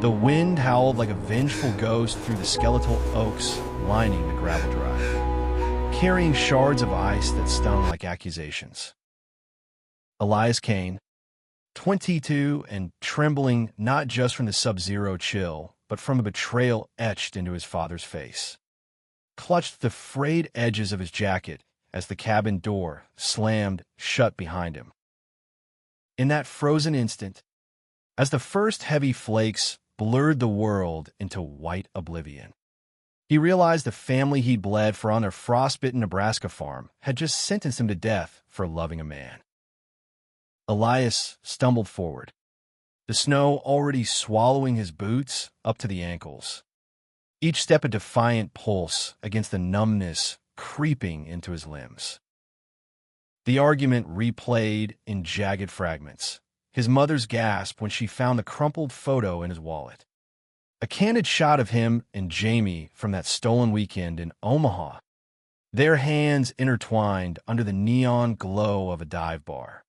The wind howled like a vengeful ghost through the skeletal oaks lining the gravel drive, carrying shards of ice that stung like accusations. Elias Kane, 22 and trembling not just from the sub-zero chill, but from a betrayal etched into his father's face, clutched the frayed edges of his jacket as the cabin door slammed shut behind him. In that frozen instant, as the first heavy flakes blurred the world into white oblivion, he realized the family he'd bled for on their frostbitten Nebraska farm had just sentenced him to death for loving a man. Elias stumbled forward, the snow already swallowing his boots up to the ankles, each step a defiant pulse against the numbness creeping into his limbs. The argument replayed in jagged fragments, his mother's gasp when she found the crumpled photo in his wallet. A candid shot of him and Jamie from that stolen weekend in Omaha, their hands intertwined under the neon glow of a dive bar.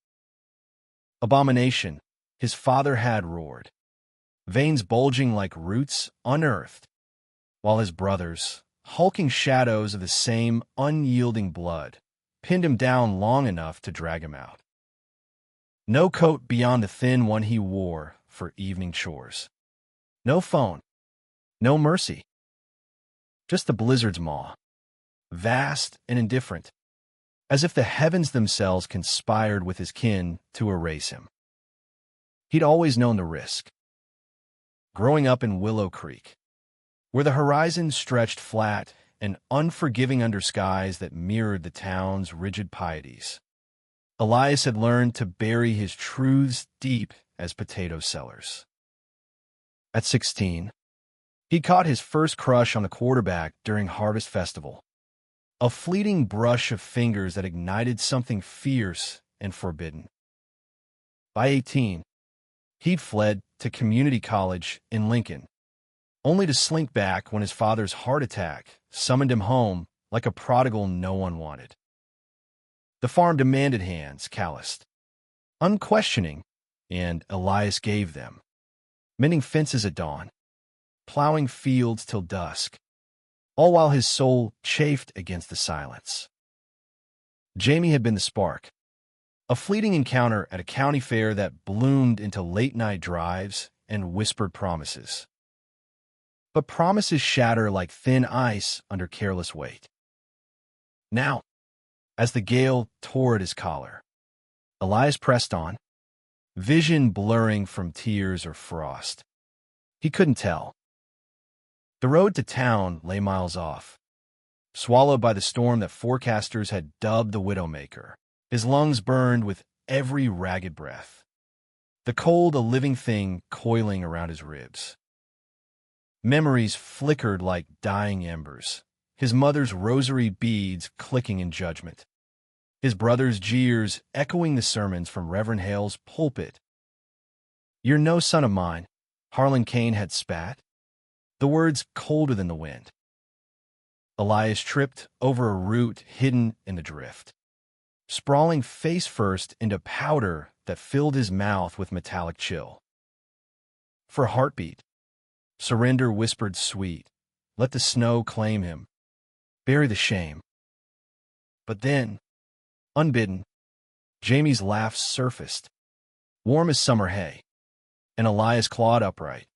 Abomination, his father had roared, veins bulging like roots unearthed, while his brothers, hulking shadows of the same unyielding blood, pinned him down long enough to drag him out. No coat beyond the thin one he wore for evening chores. No phone. No mercy. Just the blizzard's maw, vast and indifferent, as if the heavens themselves conspired with his kin to erase him. He'd always known the risk. Growing up in Willow Creek, where the horizon stretched flat and unforgiving under skies that mirrored the town's rigid pieties, Elias had learned to bury his truths deep as potato cellars. At 16, he caught his first crush on the quarterback during Harvest Festival, a fleeting brush of fingers that ignited something fierce and forbidden. By 18, he'd fled to community college in Lincoln, only to slink back when his father's heart attack summoned him home like a prodigal no one wanted. The farm demanded hands, calloused, unquestioning, and Elias gave them, mending fences at dawn, plowing fields till dusk, all while his soul chafed against the silence. Jamie had been the spark, a fleeting encounter at a county fair that bloomed into late-night drives and whispered promises. But promises shatter like thin ice under careless weight. Now, as the gale tore at his collar, Elias pressed on, vision blurring from tears or frost. He couldn't tell. The road to town lay miles off, swallowed by the storm that forecasters had dubbed the Widowmaker. His lungs burned with every ragged breath, the cold a living thing coiling around his ribs. Memories flickered like dying embers, his mother's rosary beads clicking in judgment, his brother's jeers echoing the sermons from Reverend Hale's pulpit. "You're no son of mine," Harlan Kane had spat, the words colder than the wind. Elias tripped over a root hidden in the drift, sprawling face first into powder that filled his mouth with metallic chill. For a heartbeat, surrender whispered sweet, let the snow claim him, bury the shame. But then, unbidden, Jamie's laugh surfaced, warm as summer hay, and Elias clawed upright.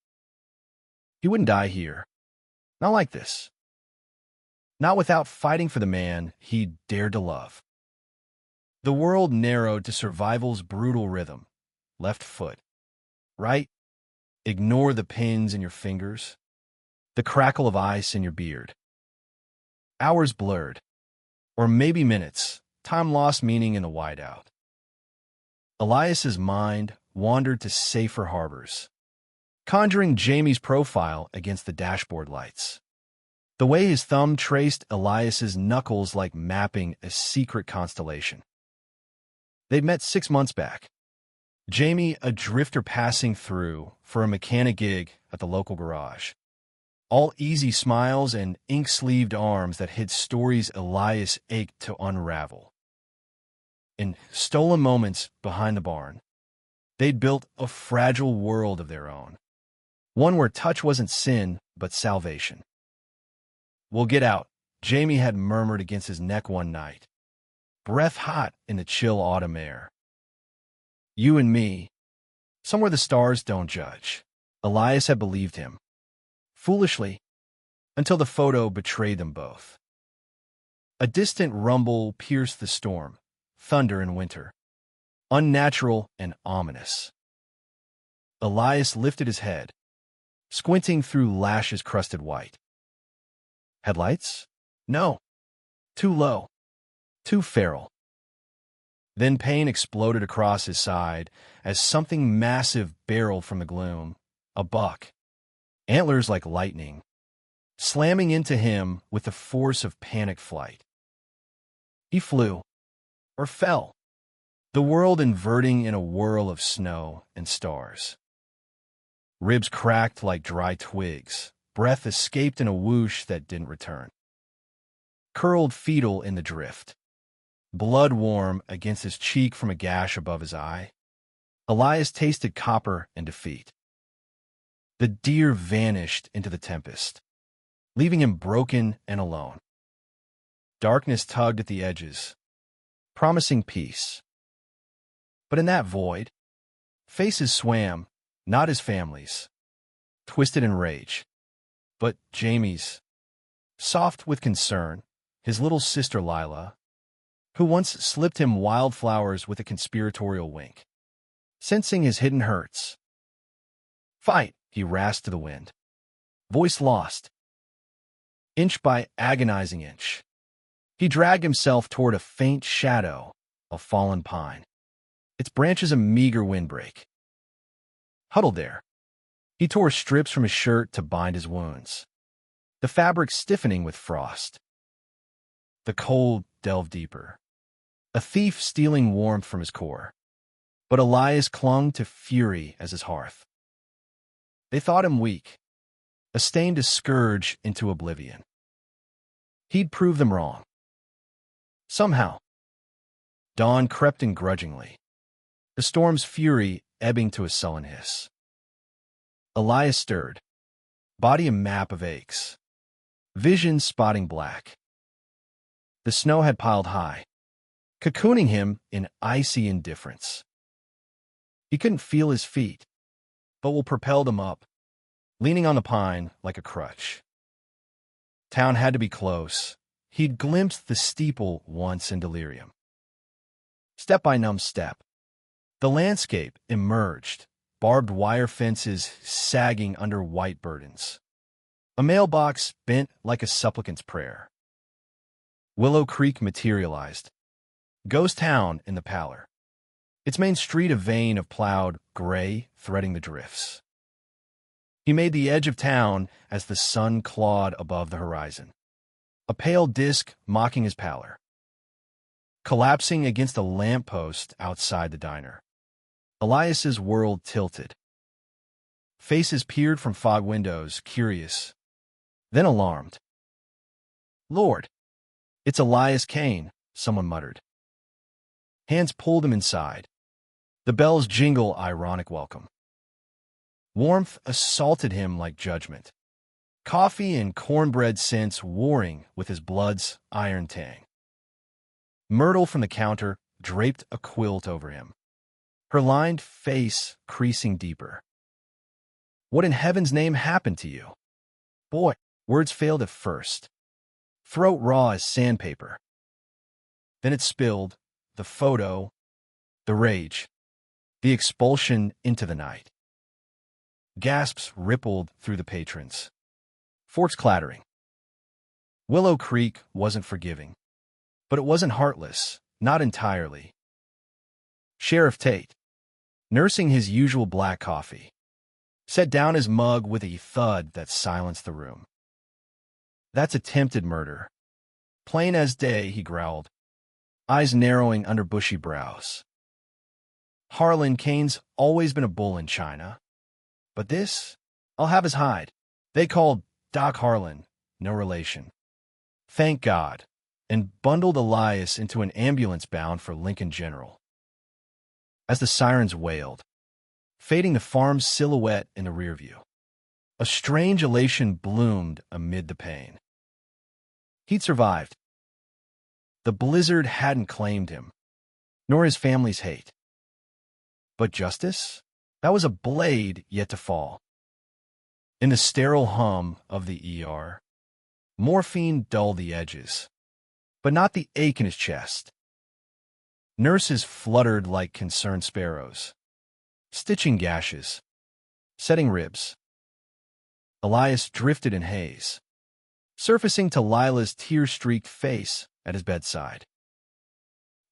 He wouldn't die here. Not like this. Not without fighting for the man he dared to love. The world narrowed to survival's brutal rhythm. Left foot. Right? Ignore the pins in your fingers, the crackle of ice in your beard. Hours blurred, or maybe minutes, time lost meaning in the whiteout. Elias's mind wandered to safer harbors, conjuring Jamie's profile against the dashboard lights. The way his thumb traced Elias's knuckles like mapping a secret constellation. They'd met 6 months back. Jamie, a drifter passing through for a mechanic gig at the local garage. All easy smiles and ink-sleeved arms that hid stories Elias ached to unravel. In stolen moments behind the barn, they'd built a fragile world of their own, One where touch wasn't sin, but salvation. "We'll get out," Jamie had murmured against his neck one night, breath hot in the chill autumn air. "You and me, somewhere the stars don't judge." Elias had believed him, foolishly, until the photo betrayed them both. A distant rumble pierced the storm, thunder in winter, unnatural and ominous. Elias lifted his head, squinting through lashes crusted white. Headlights? No. Too low. Too feral. Then pain exploded across his side as something massive barreled from the gloom, a buck, antlers like lightning, slamming into him with the force of panic flight. He flew, or fell, the world inverting in a whirl of snow and stars. Ribs cracked like dry twigs, breath escaped in a whoosh that didn't return. Curled fetal in the drift, blood warm against his cheek from a gash above his eye, Elias tasted copper and defeat. The deer vanished into the tempest, leaving him broken and alone. Darkness tugged at the edges, promising peace. But in that void, faces swam, not his family's, twisted in rage, but Jamie's, soft with concern, his little sister Lila, who once slipped him wildflowers with a conspiratorial wink. Sensing his hidden hurts, "Fight," he rasped to the wind, voice lost. Inch by agonizing inch, he dragged himself toward a faint shadow of fallen pine, its branches a meager windbreak. Huddled there, he tore strips from his shirt to bind his wounds, the fabric stiffening with frost. The cold delved deeper, a thief stealing warmth from his core. But Elias clung to fury as his hearth. They thought him weak, a stain to scourge into oblivion. He'd prove them wrong. Somehow. Dawn crept in grudgingly, the storm's fury ebbing to a sullen hiss. Elias stirred, body a map of aches, vision spotting black. The snow had piled high, cocooning him in icy indifference. He couldn't feel his feet, but Will propelled him up, leaning on the pine like a crutch. Town had to be close. He'd glimpsed the steeple once in delirium. Step by numb step, the landscape emerged, barbed wire fences sagging under white burdens. A mailbox bent like a supplicant's prayer. Willow Creek materialized, ghost town in the pallor. Its main street a vein of plowed gray threading the drifts. He made the edge of town as the sun clawed above the horizon, a pale disk mocking his pallor. Collapsing against a lamppost outside the diner, Elias's world tilted. Faces peered from fog windows, curious, then alarmed. "Lord, it's Elias Kane," someone muttered. Hands pulled him inside. The bells jingle ironic welcome. Warmth assaulted him like judgment. Coffee and cornbread scents warring with his blood's iron tang. Myrtle from the counter draped a quilt over him, her lined face creasing deeper. "What in heaven's name happened to you?" Boy, words failed at first. Throat raw as sandpaper. Then it spilled, the photo, the rage, the expulsion into the night. Gasps rippled through the patrons, forks clattering. Willow Creek wasn't forgiving, but it wasn't heartless, not entirely. Sheriff Tate, nursing his usual black coffee, set down his mug with a thud that silenced the room. "That's attempted murder. Plain as day," he growled, eyes narrowing under bushy brows. Harlan Kane's always been a bull in China. But this, I'll have his hide. They called Doc Harlan, no relation. Thank God, and bundled Elias into an ambulance bound for Lincoln General. As the sirens wailed, fading the farm's silhouette in the rear view, A strange elation bloomed amid the pain. He'd survived. The blizzard hadn't claimed him, nor his family's hate. But justice? That was a blade yet to fall. In the sterile hum of the ER, morphine dulled the edges, but not the ache in his chest. Nurses fluttered like concerned sparrows, stitching gashes, setting ribs. Elias drifted in haze, surfacing to Lila's tear-streaked face at his bedside.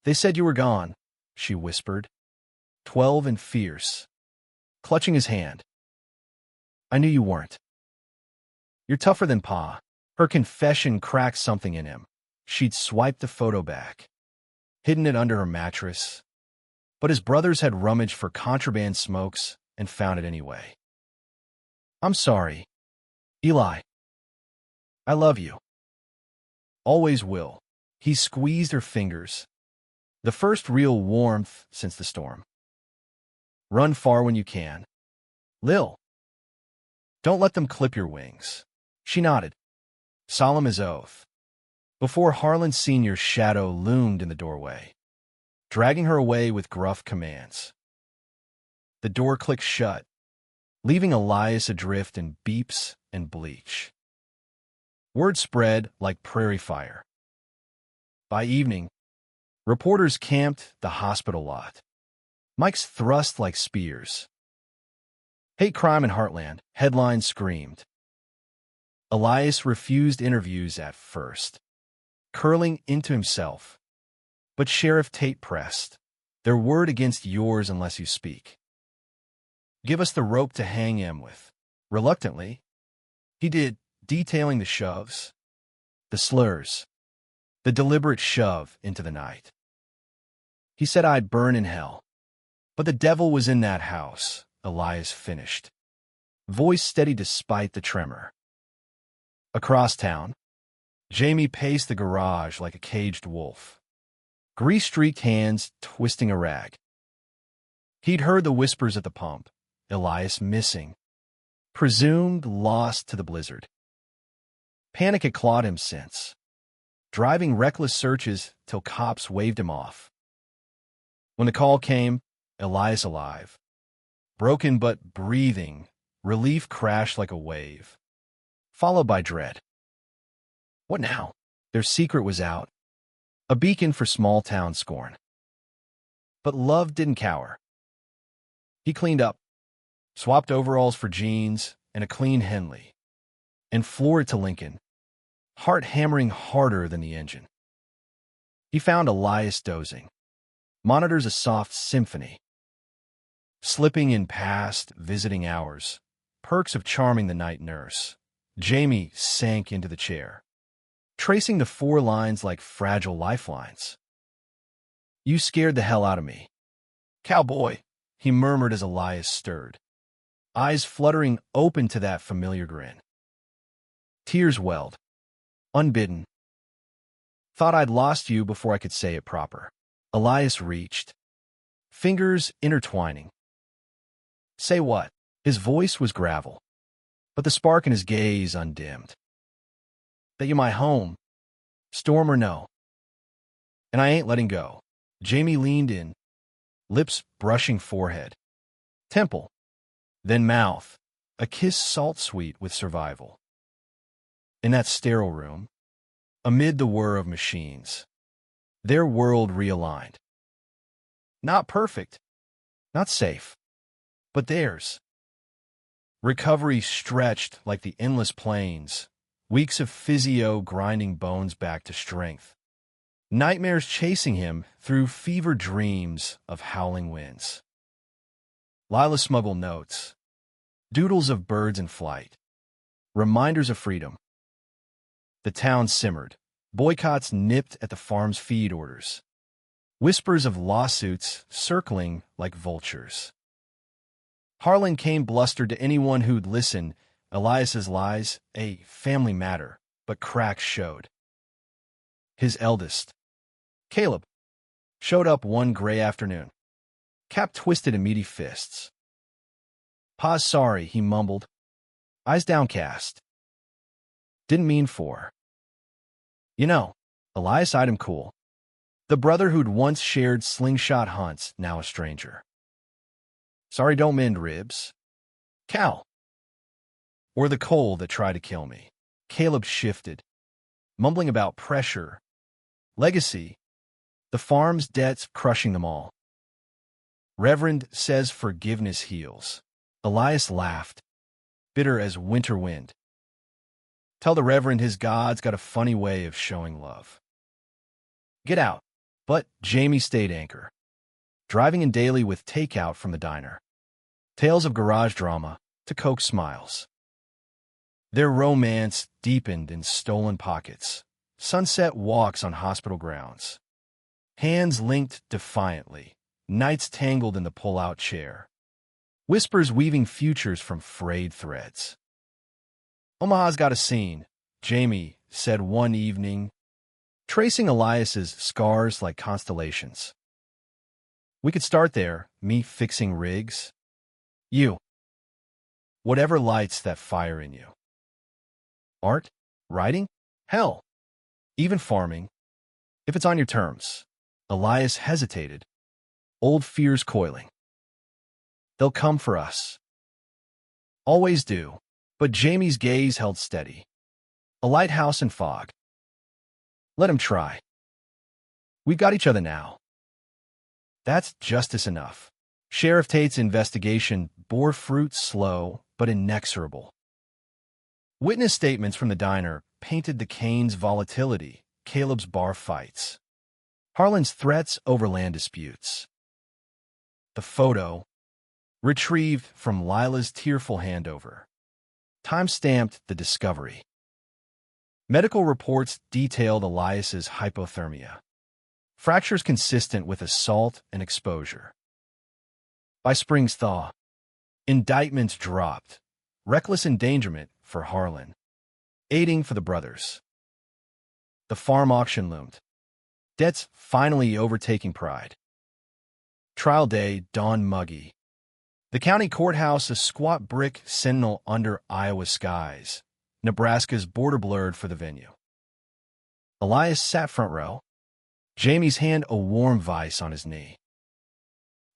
"They said you were gone," she whispered, 12 and fierce, clutching his hand. "I knew you weren't. You're tougher than Pa." Her confession cracked something in him. She'd swiped the photo back, hidden it under her mattress, but his brothers had rummaged for contraband smokes and found it anyway. "I'm sorry, Eli. I love you. Always will." He squeezed her fingers, the first real warmth since the storm. "Run far when you can, Lil. Don't let them clip your wings." She nodded, solemn as oath, before Harlan Sr.'s shadow loomed in the doorway, dragging her away with gruff commands. The door clicked shut, leaving Elias adrift in beeps and bleach. Word spread like prairie fire. By evening, reporters camped the hospital lot, mics thrust like spears. "Hate crime in Heartland," headlines screamed. Elias refused interviews at first, curling into himself. But Sheriff Tate pressed, "Their word against yours unless you speak. Give us the rope to hang him with." Reluctantly, he did, detailing the shoves, the slurs, the deliberate shove into the night. "He said I'd burn in hell. But the devil was in that house," Elias finished, voice steady despite the tremor. Across town, Jamie paced the garage like a caged wolf, grease-streaked hands twisting a rag. He'd heard the whispers at the pump, Elias missing, presumed lost to the blizzard. Panic had clawed him since, driving reckless searches till cops waved him off. When the call came, Elias alive, broken but breathing, relief crashed like a wave, followed by dread. What now? Their secret was out, a beacon for small-town scorn. But love didn't cower. He cleaned up, swapped overalls for jeans and a clean Henley, and floored to Lincoln, heart hammering harder than the engine. He found Elias dozing, monitors a soft symphony, slipping in past visiting hours, perks of charming the night nurse. Jamie sank into the chair, tracing the 4 lines like fragile lifelines. "You scared the hell out of me, cowboy," he murmured as Elias stirred, eyes fluttering open to that familiar grin. Tears welled, unbidden. "Thought I'd lost you before I could say it proper." Elias reached, fingers intertwining. "Say what?" His voice was gravel, but the spark in his gaze undimmed. "That you my home, storm or no. And I ain't letting go." Jamie leaned in, lips brushing forehead, temple, then mouth, a kiss salt-sweet with survival. In that sterile room, amid the whir of machines, their world realigned. Not perfect, not safe, but theirs. Recovery stretched like the endless plains, weeks of physio grinding bones back to strength. Nightmares chasing him through fever dreams of howling winds. Lila smuggled notes, doodles of birds in flight, reminders of freedom. The town simmered, boycotts nipped at the farm's feed orders, whispers of lawsuits circling like vultures. Harlan Kane blustered to anyone who'd listen. Elias's lies, a family matter, but cracks showed. His eldest, Caleb, showed up one gray afternoon, cap twisted in meaty fists. "Pa's sorry," he mumbled, eyes downcast. Didn't mean for. You know, Elias eyed him cool. The brother who'd once shared slingshot hunts, now a stranger. Sorry don't mend ribs. Cal. Or the coal that tried to kill me. Caleb shifted, mumbling about pressure, legacy, the farm's debts crushing them all. Reverend says forgiveness heals. Elias laughed, bitter as winter wind. Tell the Reverend his God's got a funny way of showing love. Get out. But Jamie stayed anchor, driving in daily with takeout from the diner. Tales of garage drama to coax smiles. Their romance deepened in stolen pockets, sunset walks on hospital grounds. Hands linked defiantly, nights tangled in the pull-out chair. Whispers weaving futures from frayed threads. Omaha's got a scene, Jamie said one evening, tracing Elias's scars like constellations. We could start there, me fixing rigs. You. Whatever lights that fire in you. Art? Writing? Hell. Even farming. If it's on your terms. Elias hesitated, old fears coiling. They'll come for us. Always do. But Jamie's gaze held steady. A lighthouse in fog. Let him try. We've got each other now. That's justice enough. Sheriff Tate's investigation bore fruit slow but inexorable. Witness statements from the diner painted the Canes' volatility, Caleb's bar fights, Harlan's threats over land disputes. The photo, retrieved from Lila's tearful handover, time-stamped the discovery. Medical reports detailed Elias's hypothermia, fractures consistent with assault and exposure. By spring's thaw, indictments dropped, reckless endangerment for Harlan, aiding for the brothers. The farm auction loomed, debts finally overtaking pride. Trial day dawned muggy. The county courthouse a squat brick sentinel under Iowa skies, Nebraska's border blurred for the venue. Elias sat front row, Jamie's hand a warm vice on his knee.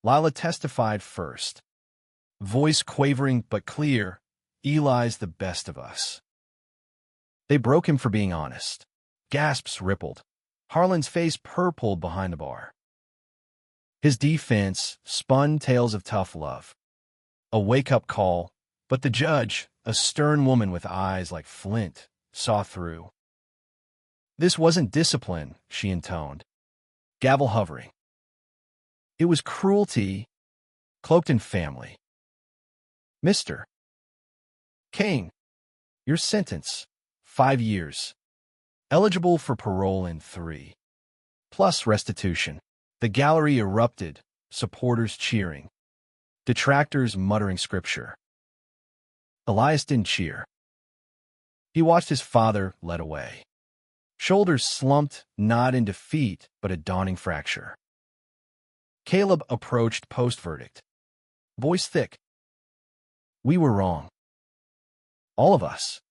Lila testified first, voice quavering but clear, Eli's the best of us. They broke him for being honest. Gasps rippled, Harlan's face purpled behind the bar. His defense spun tales of tough love. A wake-up call, but the judge, a stern woman with eyes like flint, saw through. This wasn't discipline, she intoned, gavel hovering. It was cruelty, cloaked in family. Mr. Kane, your sentence, 5 years. Eligible for parole in 3. Plus restitution. The gallery erupted, supporters cheering, detractors muttering scripture. Elias didn't cheer. He watched his father led away. Shoulders slumped, not in defeat, but a dawning fracture. Caleb approached post-verdict, voice thick. We were wrong. All of us.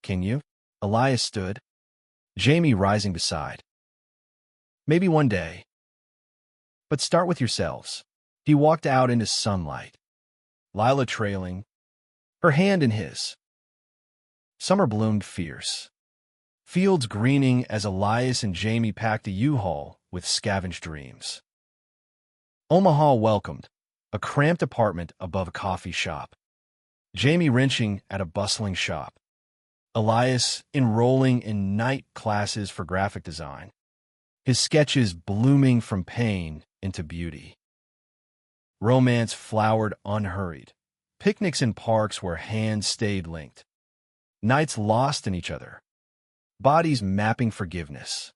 Can you? Elias stood, Jamie rising beside. Maybe one day. But start with yourselves. He walked out into sunlight, Lila trailing, her hand in his. Summer bloomed fierce. Fields greening as Elias and Jamie packed a U-Haul with scavenged dreams. Omaha welcomed, a cramped apartment above a coffee shop. Jamie wrenching at a bustling shop. Elias enrolling in night classes for graphic design. His sketches blooming from pain into beauty. Romance flowered unhurried. Picnics in parks where hands stayed linked. Nights lost in each other. Bodies mapping forgiveness.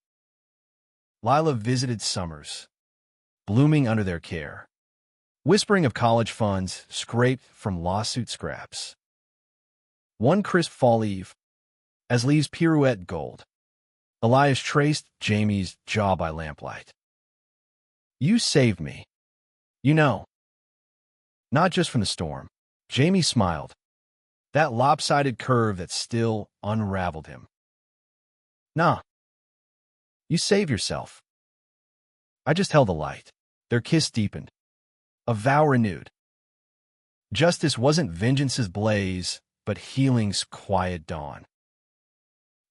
Lila visited summers, blooming under their care, whispering of college funds scraped from lawsuit scraps. One crisp fall eve, as leaves pirouette gold, Elias traced Jamie's jaw by lamplight. You saved me. You know. Not just from the storm. Jamie smiled, That lopsided curve that still unraveled him. Nah, you save yourself. I just held the light. Their kiss deepened. A vow renewed. Justice wasn't vengeance's blaze, but healing's quiet dawn.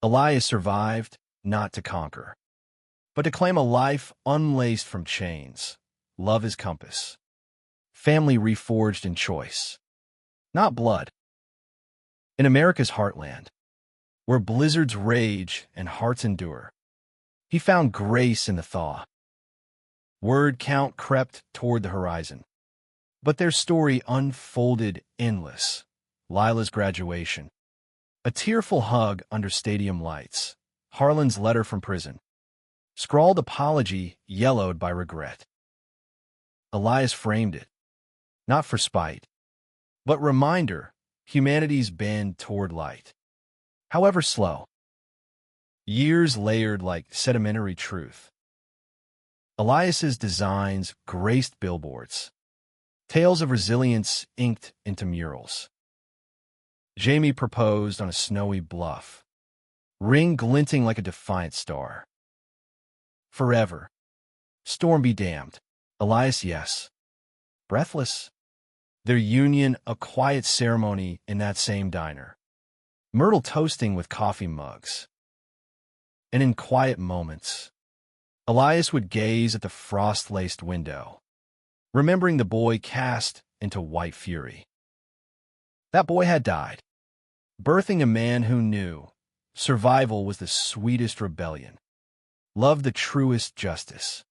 Elias survived, not to conquer, but to claim a life unlaced from chains. Love his compass. Family reforged in choice, not blood. In America's heartland, where blizzards rage and hearts endure, he found grace in the thaw. Word count crept toward the horizon, but their story unfolded endless. Lila's graduation, a tearful hug under stadium lights, Harlan's letter from prison, scrawled apology yellowed by regret. Elias framed it, not for spite, but reminder humanity's bend toward light, however slow. Years layered like sedimentary truth. Elias's designs graced billboards, tales of resilience inked into murals. Jamie proposed on a snowy bluff, ring glinting like a defiant star. Forever. Storm be damned. Elias, yes. Breathless. Their union a quiet ceremony in that same diner. Myrtle toasting with coffee mugs. And in quiet moments, Elias would gaze at the frost-laced window, remembering the boy cast into white fury. That boy had died, birthing a man who knew survival was the sweetest rebellion, loved the truest justice.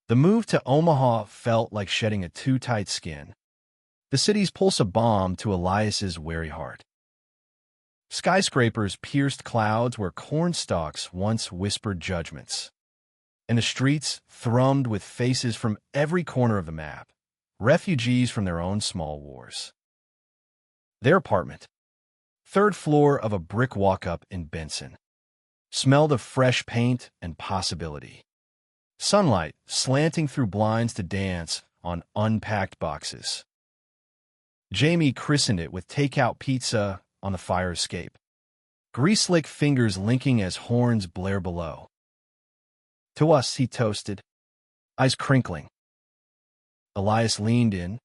The move to Omaha felt like shedding a too-tight skin, the city's pulse a balm to Elias's weary heart. Skyscrapers pierced clouds where cornstalks once whispered judgments, and the streets thrummed with faces from every corner of the map, refugees from their own small wars. Their apartment, third floor of a brick walk-up in Benson, smelled of fresh paint and possibility. Sunlight slanting through blinds to dance on unpacked boxes. Jamie christened it with takeout pizza on the fire escape, grease-slick fingers linking as horns blare below. To us, he toasted, eyes crinkling. Elias leaned in,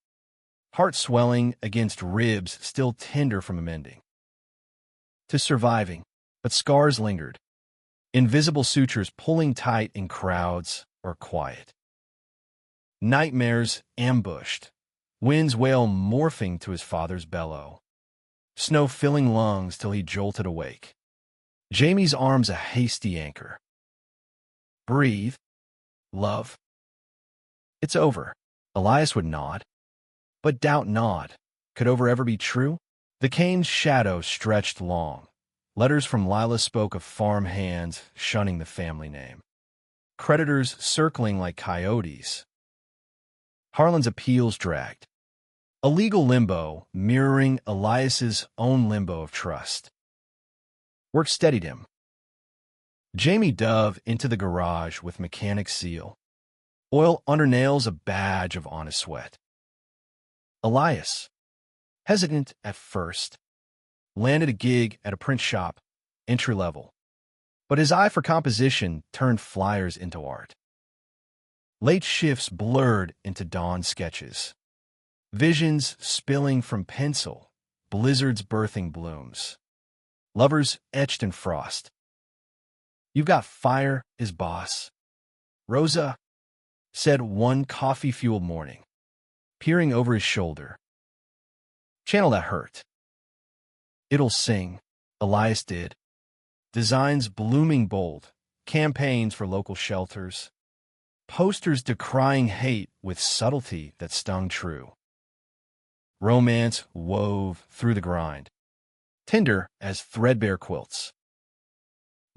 heart swelling against ribs still tender from amending. To surviving, but scars lingered, invisible sutures pulling tight in crowds or quiet. Nightmares ambushed, winds wail morphing to his father's bellow, snow filling lungs till he jolted awake. Jamie's arms a hasty anchor. Breathe, love. It's over. Elias would nod. But doubt nod. Could over ever be true? The cane's shadow stretched long. Letters from Lila spoke of farm hands shunning the family name. Creditors circling like coyotes. Harlan's appeals dragged. A legal limbo mirroring Elias's own limbo of trust. Work steadied him. Jamie dove into the garage with mechanic seal. Oil under nails a badge of honest sweat. Elias, hesitant at first, landed a gig at a print shop, entry level. But his eye for composition turned flyers into art. Late shifts blurred into dawn sketches. Visions spilling from pencil, blizzards birthing blooms. Lovers etched in frost. You've got fire is boss. Rosa said one coffee-fueled morning, peering over his shoulder. Channel that hurt. It'll sing, Elias did. Designs blooming bold, campaigns for local shelters, posters decrying hate with subtlety that stung true. Romance wove through the grind, tender as threadbare quilts.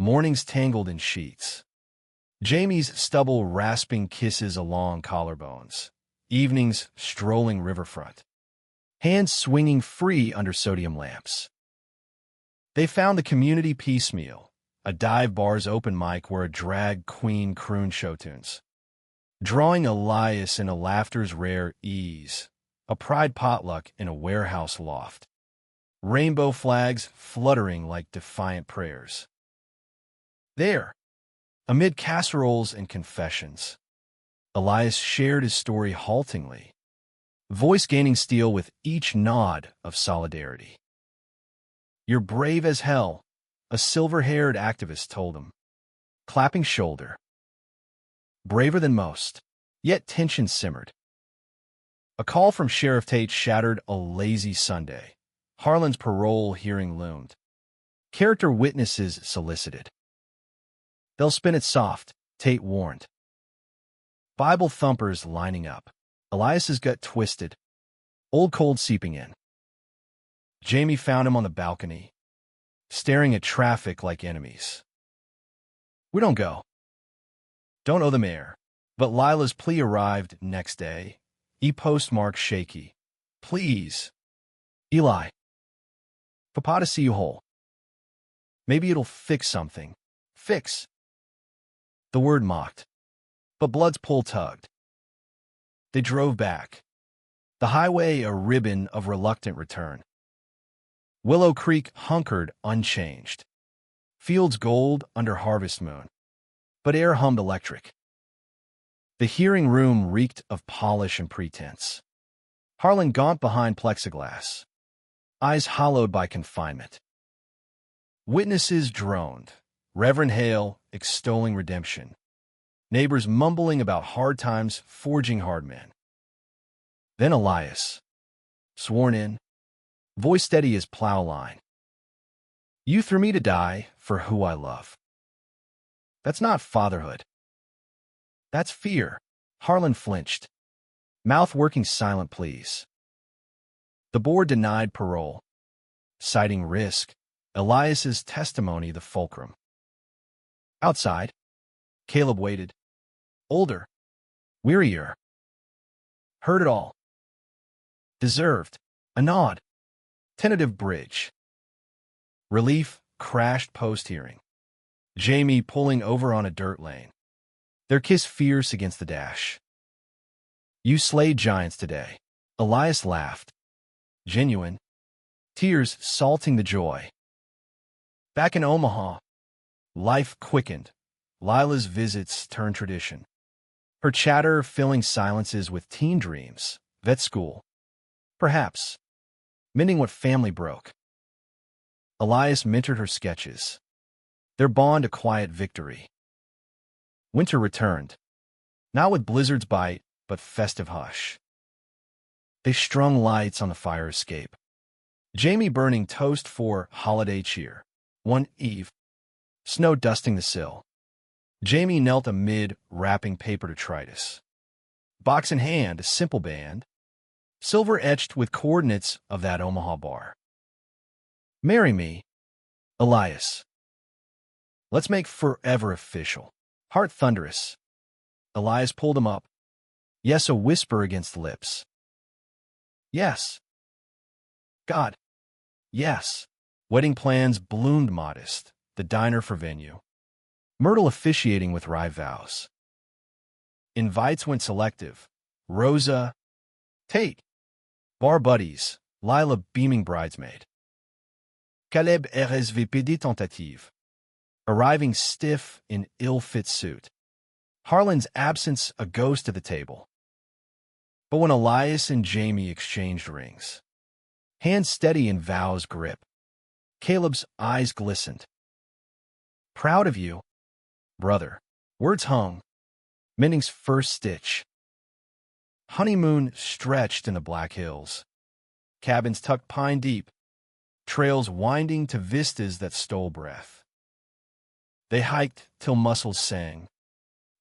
Mornings tangled in sheets. Jamie's stubble rasping kisses along collarbones. Evenings strolling riverfront. Hands swinging free under sodium lamps. They found the community piecemeal, a dive bar's open mic where a drag queen crooned show tunes. Drawing Elias into laughter's rare ease, a pride potluck in a warehouse loft. rainbow flags fluttering like defiant prayers. There, amid casseroles and confessions, Elias shared his story haltingly, voice gaining steel with each nod of solidarity. "You're brave as hell," a silver-haired activist told him, clapping shoulder. Braver than most, yet tension simmered. A call from Sheriff Tate shattered a lazy Sunday. Harlan's parole hearing loomed. Character witnesses solicited. "They'll spin it soft," Tate warned. Bible thumpers lining up. Elias's gut twisted, old cold seeping in. Jamie found him on the balcony, staring at traffic like enemies. "We don't go. Don't owe the mayor." But Lila's plea arrived next day, postmarked shaky. "Please, Eli. Papa to see you whole. Maybe it'll fix something." Fix. The word mocked, but Blood's pull tugged. They drove back, the highway a ribbon of reluctant return. Willow Creek hunkered unchanged, fields gold under harvest moon, but air hummed electric. The hearing room reeked of polish and pretense. Harlan gaunt behind plexiglass, eyes hollowed by confinement. Witnesses droned, Reverend Hale extolling redemption, neighbors mumbling about hard times forging hard men. Then Elias, sworn in, voice steady as plow line. "You threw me to die for who I love." That's not fatherhood. That's fear. Harlan flinched, mouth working silent pleas. The board denied parole, citing risk, Elias's testimony the fulcrum. Outside, Caleb waited, older, wearier. Heard it all. Deserved. A nod. Tentative bridge. Relief crashed post-hearing. Jamie pulling over on a dirt lane. Their kiss fierce against the dash. "You slayed giants today." Elias laughed. Genuine. Tears salting the joy. Back in Omaha, life quickened. Lila's visits turned tradition. Her chatter filling silences with teen dreams. Vet school. Perhaps. Mending what family broke. Elias mentored her sketches. Their bond a quiet victory. Winter returned. Not with blizzard's bite, but festive hush. They strung lights on the fire escape. Jamie burning toast for holiday cheer. One eve, snow dusting the sill. Jamie knelt amid wrapping paper detritus. Box in hand, a simple band, silver etched with coordinates of that Omaha bar. "Marry me, Elias. Let's make forever official." Heart thunderous. Elias pulled him up. Yes, a whisper against lips. Yes. God. Yes. Wedding plans bloomed modest. The diner for venue. Myrtle officiating with rye vows. Invites went selective. Rosa. Tate. Bar buddies. Lila beaming bridesmaid. Caleb RSVPD tentative. Arriving stiff in ill-fit suit. Harlan's absence a ghost at the table. But when Elias and Jamie exchanged rings, hands steady in vows grip, Caleb's eyes glistened. "Proud of you, brother." Words hung, mending's first stitch. Honeymoon stretched in the Black Hills. Cabins tucked pine deep, trails winding to vistas that stole breath. They hiked till muscles sang,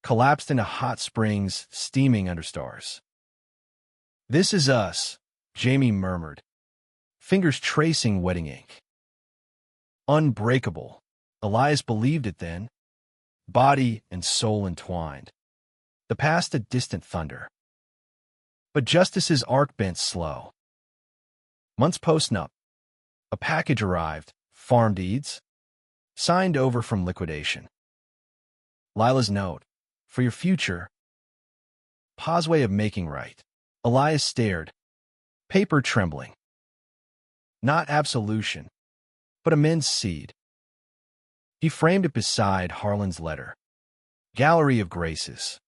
collapsed into hot springs steaming under stars. "This is us," Jamie murmured, fingers tracing wedding ink. Unbreakable. Elias believed it then, body and soul entwined. The past a distant thunder. But justice's arc bent slow. Months post-nup, a package arrived, farm deeds, signed over from liquidation. Lila's note, "For your future." Pa's way of making right. Elias stared, paper trembling. Not absolution, but immense seed. He framed it beside Harlan's letter. Gallery of Graces.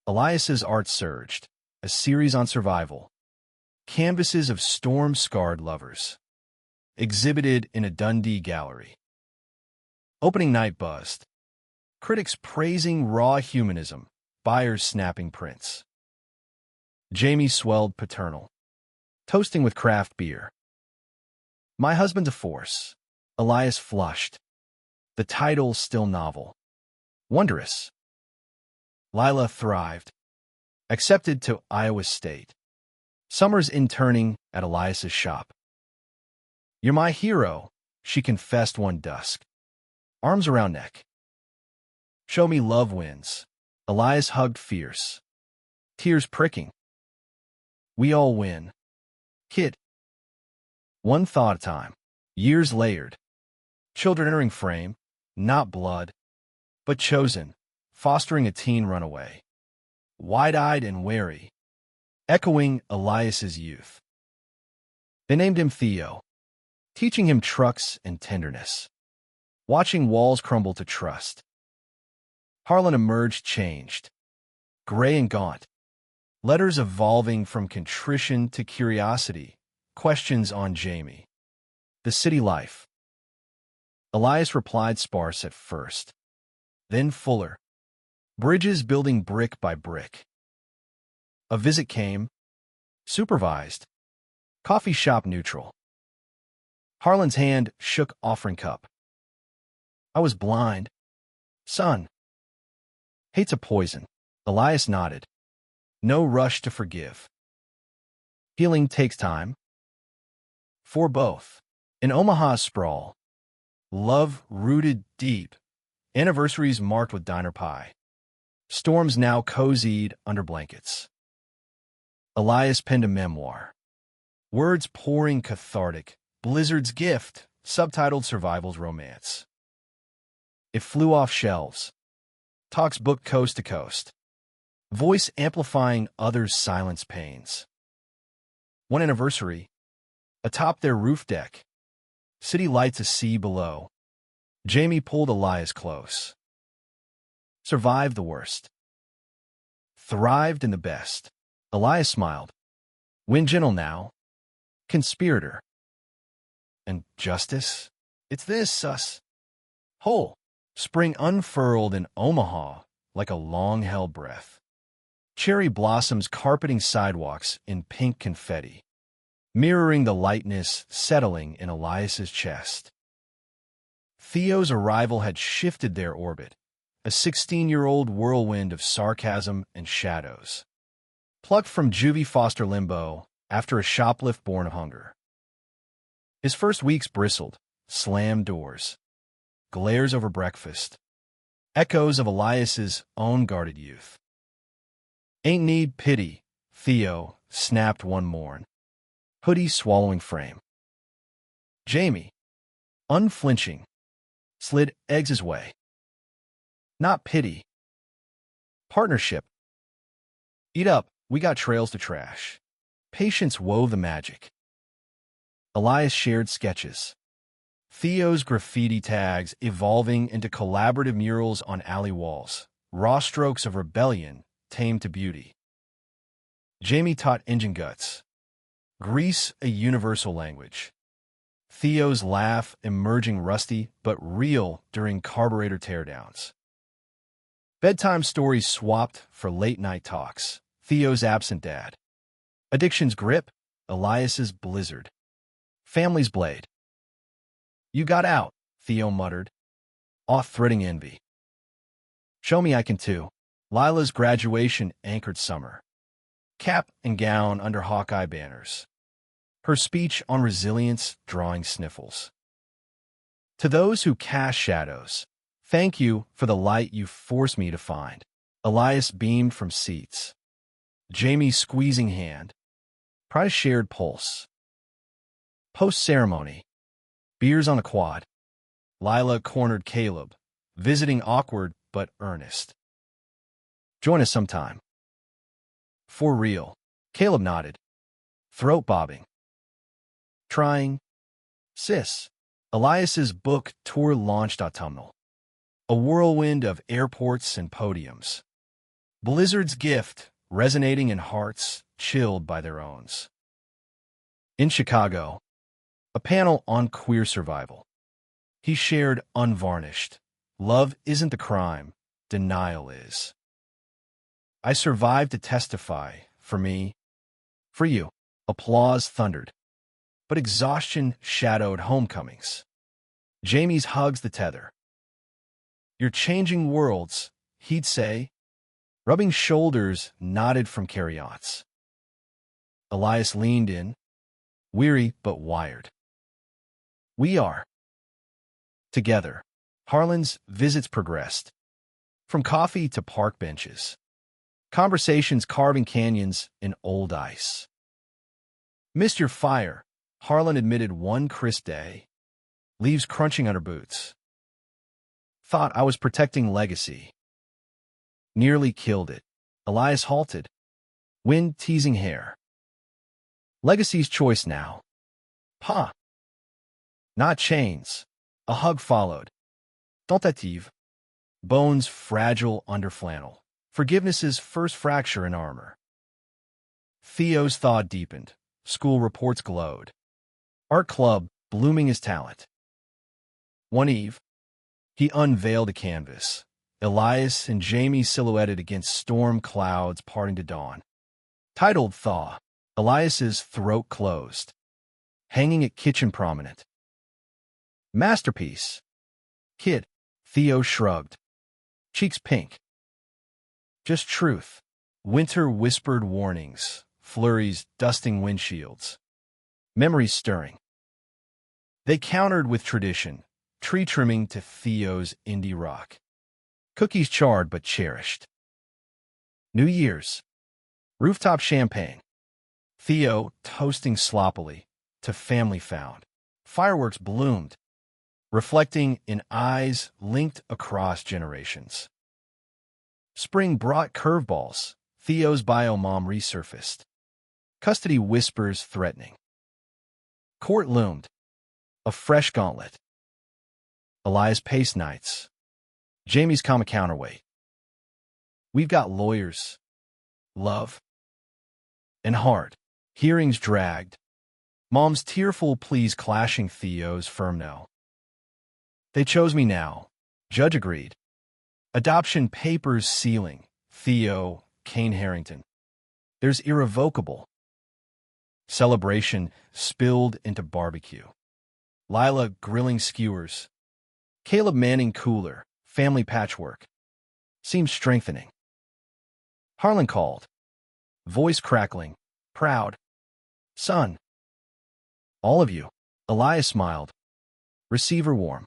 Elias's art surged, a series on survival. Canvases of storm-scarred lovers. Exhibited in a Dundee gallery. Opening night buzzed. Critics praising raw humanism, buyers snapping prints. Jamie swelled paternal. Toasting with craft beer. My husband's a force. Elias flushed. The title still novel. Wondrous. Lila thrived. Accepted to Iowa State. Summers interning at Elias's shop. You're my hero, she confessed one dusk. Arms around neck. Show me love wins. Elias hugged fierce. Tears pricking. We all win. Kid. One thought at a time. Years layered. Children entering frame, not blood, but chosen, fostering a teen runaway. Wide-eyed and wary, echoing Elias's youth. They named him Theo, teaching him trucks and tenderness, watching walls crumble to trust. Harlan emerged changed, gray and gaunt, letters evolving from contrition to curiosity, questions on Jamie. The city life. Elias replied sparse at first, then fuller. Bridges building brick by brick. A visit came, supervised, coffee shop neutral. Harlan's hand shook offering cup. I was blind. Son. Hate's a poison. Elias nodded. No rush to forgive. Healing takes time. For both. In Omaha's sprawl. Love rooted deep. Anniversaries marked with diner pie. Storms now cozied under blankets. Elias penned a memoir. Words pouring cathartic. Blizzard's gift, subtitled Survival's Romance. It flew off shelves. Talks booked coast to coast. Voice amplifying others' silence pains. One anniversary. Atop their roof deck. City lights a sea below. Jamie pulled Elias close. Survived the worst. Thrived in the best. Elias smiled. Win gentle now. Conspirator. And justice? It's this, sus. Whole. Spring unfurled in Omaha like a long-held breath. Cherry blossoms carpeting sidewalks in pink confetti, mirroring the lightness settling in Elias's chest. Theo's arrival had shifted their orbit, a 16-year-old whirlwind of sarcasm and shadows. Plucked from juvie foster limbo after a shoplift born of hunger. His first weeks bristled, slammed doors, glares over breakfast, echoes of Elias's own guarded youth. Ain't need pity, Theo snapped one morn, hoodie swallowing frame. Jamie, unflinching, slid eggs his way. Not pity. Partnership. Eat up, we got trails to trash. Patience wove the magic. Elias shared sketches. Theo's graffiti tags evolving into collaborative murals on alley walls. Raw strokes of rebellion tamed to beauty. Jamie taught engine guts. Grease a universal language. Theo's laugh emerging rusty but real during carburetor teardowns. Bedtime stories swapped for late-night talks. Theo's absent dad. Addiction's grip. Elias's blizzard. Family's blade. You got out, Theo muttered, off-threading envy. Show me I can too. Lila's graduation anchored summer. Cap and gown under Hawkeye banners. Her speech on resilience drawing sniffles. To those who cast shadows, thank you for the light you forced me to find. Elias beamed from seats. Jamie squeezing hand. Pride a shared pulse. Post-ceremony. Beers on a quad. Lila cornered Caleb, visiting awkward but earnest. Join us sometime. For real. Caleb nodded. Throat bobbing. Trying Sis. Elias's book tour launched autumnal. A whirlwind of airports and podiums. Blizzard's gift, resonating in hearts chilled by their owns. In Chicago, a panel on queer survival. He shared unvarnished. Love isn't the crime, denial is. I survived to testify, for me, for you. Applause thundered. But exhaustion shadowed homecomings. Jamie's hugs the tether. You're changing worlds, he'd say. Rubbing shoulders nodded from carry-ons. Elias leaned in, weary but wired. We are. Together, Harlan's visits progressed. From coffee to park benches. Conversations carving canyons in old ice. Missed your fire, Harlan admitted one crisp day. Leaves crunching under boots. Thought I was protecting legacy. Nearly killed it. Elias halted. Wind teasing hair. Legacy's choice now. Pa. Not chains. A hug followed. Tentative. Bones fragile under flannel. Forgiveness's first fracture in armor. Theo's thaw deepened. School reports glowed. Art club blooming his talent. One eve, he unveiled a canvas. Elias and Jamie silhouetted against storm clouds parting to dawn. Titled Thaw, Elias's throat closed. Hanging at kitchen prominent. Masterpiece. Kid, Theo shrugged. Cheeks pink. Just truth. Winter whispered warnings. Flurries dusting windshields. Memories stirring. They countered with tradition. Tree trimming to Theo's indie rock. Cookies charred but cherished. New Year's. Rooftop champagne. Theo toasting sloppily to family found. Fireworks bloomed, reflecting in eyes linked across generations. Spring brought curveballs. Theo's bio mom resurfaced. Custody whispers threatening. Court loomed. A fresh gauntlet. Elias pace nights. Jamie's comic counterweight. We've got lawyers. Love. And heart. Hearings dragged. Mom's tearful pleas clashing Theo's firm no. They chose me now. Judge agreed. Adoption papers sealing. Theo, Kane Harrington. There's irrevocable. Celebration spilled into barbecue. Lila grilling skewers. Caleb manning cooler. Family patchwork. Seemed strengthening. Harlan called. Voice crackling. Proud. Son. All of you. Elias smiled. Receiver warm.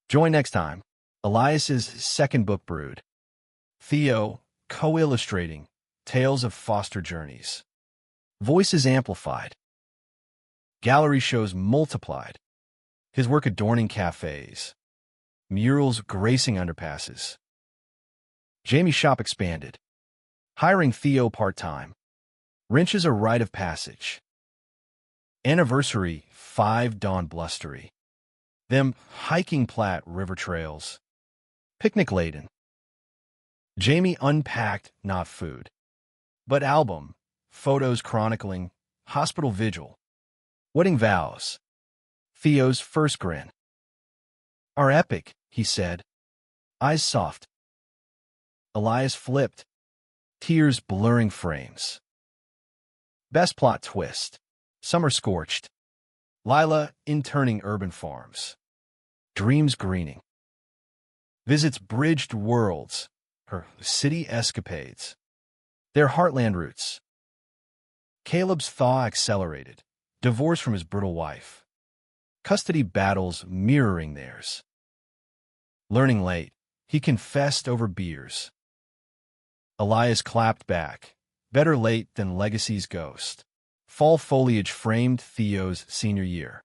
Join next time. Elias's second book brewed. Theo, co-illustrating Tales of Foster Journeys. Voices amplified. Gallery shows multiplied. His work adorning cafes. Murals gracing underpasses. Jamie's shop expanded. Hiring Theo part-time. Wrenches a rite of passage. Anniversary 5 dawn blustery. Them hiking Platte river trails. Picnic laden. Jamie unpacked not food, but album, photos chronicling, hospital vigil, wedding vows. Theo's first grin. Our epic, he said, eyes soft. Elias flipped, tears blurring frames. Best plot twist. Summer scorched. Lila interning urban farms. Dreams greening. Visits bridged worlds. Her city escapades. Their heartland roots. Caleb's thaw accelerated. Divorce from his brutal wife. Custody battles mirroring theirs. Learning late, he confessed over beers. Elias clapped back. Better late than legacy's ghost. Fall foliage framed Theo's senior year.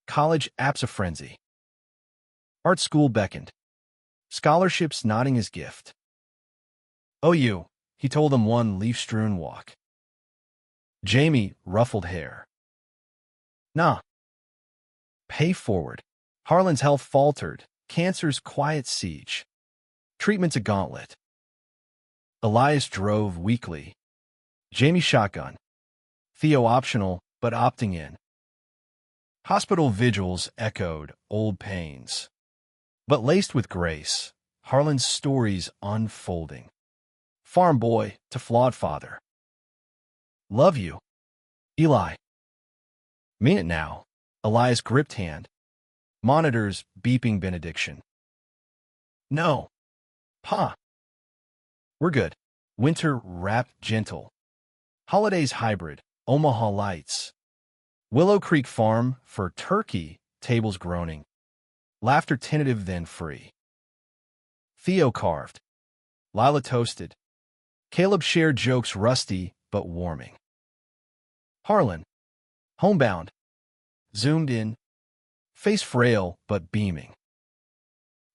College apps a frenzy. Art school beckoned. Scholarships nodding his gift. OU, he told them one leaf-strewn walk. Jamie ruffled hair. Nah. Pay forward. Harlan's health faltered. Cancer's quiet siege. Treatment's a gauntlet. Elias drove weakly. Jamie shotgun. Theo optional, but opting in. Hospital vigils echoed old pains. But laced with grace, Harlan's stories unfolding. Farm boy to flawed father. Love you, Eli. Mean it now. Elias gripped hand. Monitors beeping benediction. No. Pa. We're good. Winter wrapped gentle. Holidays hybrid. Omaha lights. Willow Creek Farm for turkey, tables groaning. Laughter tentative then free. Theo carved. Lila toasted. Caleb shared jokes rusty but warming. Harlan, homebound, zoomed in, face frail but beaming.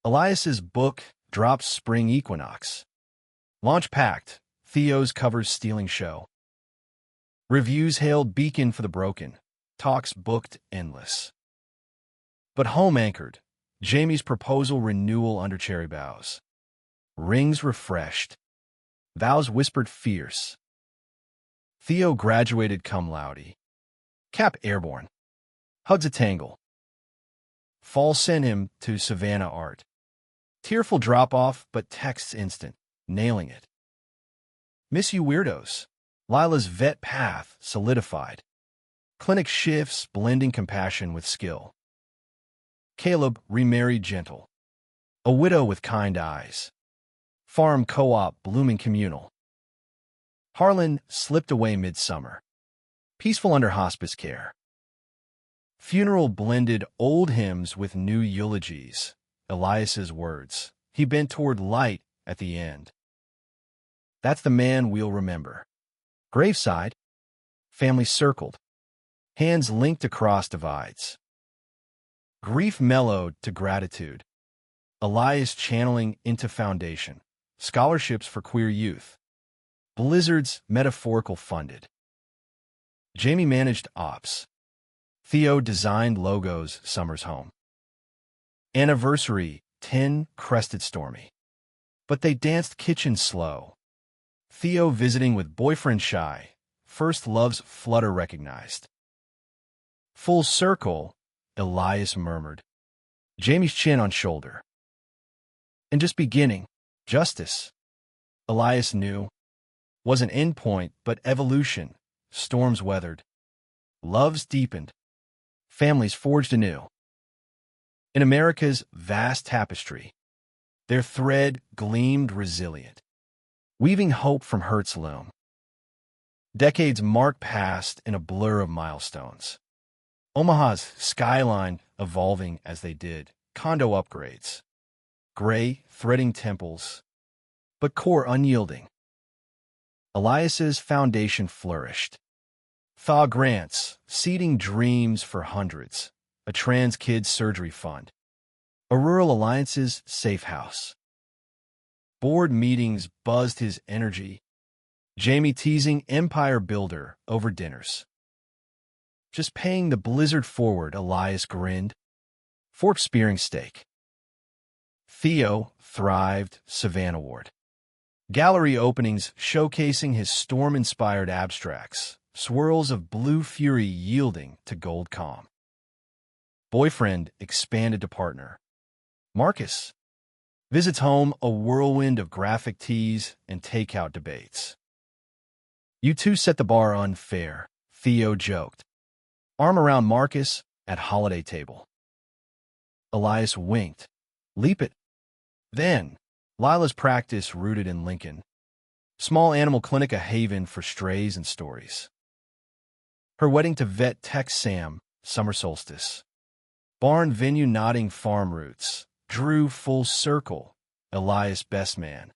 Elias's book drops spring equinox. Launch packed, Theo's covers stealing show. Reviews hailed beacon for the broken, talks booked endless. But home anchored, Jamie's proposal renewal under cherry boughs. Rings refreshed, vows whispered fierce. Theo graduated cum laude. Cap airborne. Hugs a tangle. Fall sent him to Savannah Art. Tearful drop-off, but texts instant, nailing it. Miss you weirdos. Lila's vet path solidified. Clinic shifts, blending compassion with skill. Caleb remarried gentle. A widow with kind eyes. Farm co-op blooming communal. Harlan slipped away midsummer. Peaceful under hospice care. Funeral blended old hymns with new eulogies. Elias's words. He bent toward light at the end. That's the man we'll remember. Graveside. Family circled. Hands linked across divides. Grief mellowed to gratitude. Elias channeling into foundation. Scholarships for queer youth. Blizzards metaphorical funded. Jamie managed ops. Theo designed logos summer's home. Anniversary 10 crested stormy. But they danced kitchen slow. Theo visiting with boyfriend shy. First love's flutter recognized. Full circle, Elias murmured. Jamie's chin on shoulder. And just beginning, justice. Elias knew. Was an endpoint, but evolution. Storms weathered. Loves deepened. Families forged anew. In America's vast tapestry, their thread gleamed resilient, weaving hope from hurt's loom. Decades marked past in a blur of milestones. Omaha's skyline evolving as they did, condo upgrades. Gray, threading temples, but core unyielding. Elias's foundation flourished. Thaw grants, seeding dreams for hundreds. A trans kids surgery fund. A rural alliance's safe house. Board meetings buzzed his energy. Jamie teasing empire builder over dinners. Just paying the blizzard forward, Elias grinned. Fork spearing steak. Theo thrived Savannah Ward. Gallery openings showcasing his storm-inspired abstracts. Swirls of blue fury yielding to gold calm. Boyfriend expanded to partner. Marcus visits home, a whirlwind of graphic tees and takeout debates. You two set the bar unfair, Theo joked. Arm around Marcus at holiday table. Elias winked. Leap it. Then, Lila's practice rooted in Lincoln. Small animal clinic, a haven for strays and stories. Her wedding to vet Tech Sam, summer solstice. Barn venue nodding farm roots. Drew full circle, Elias best man.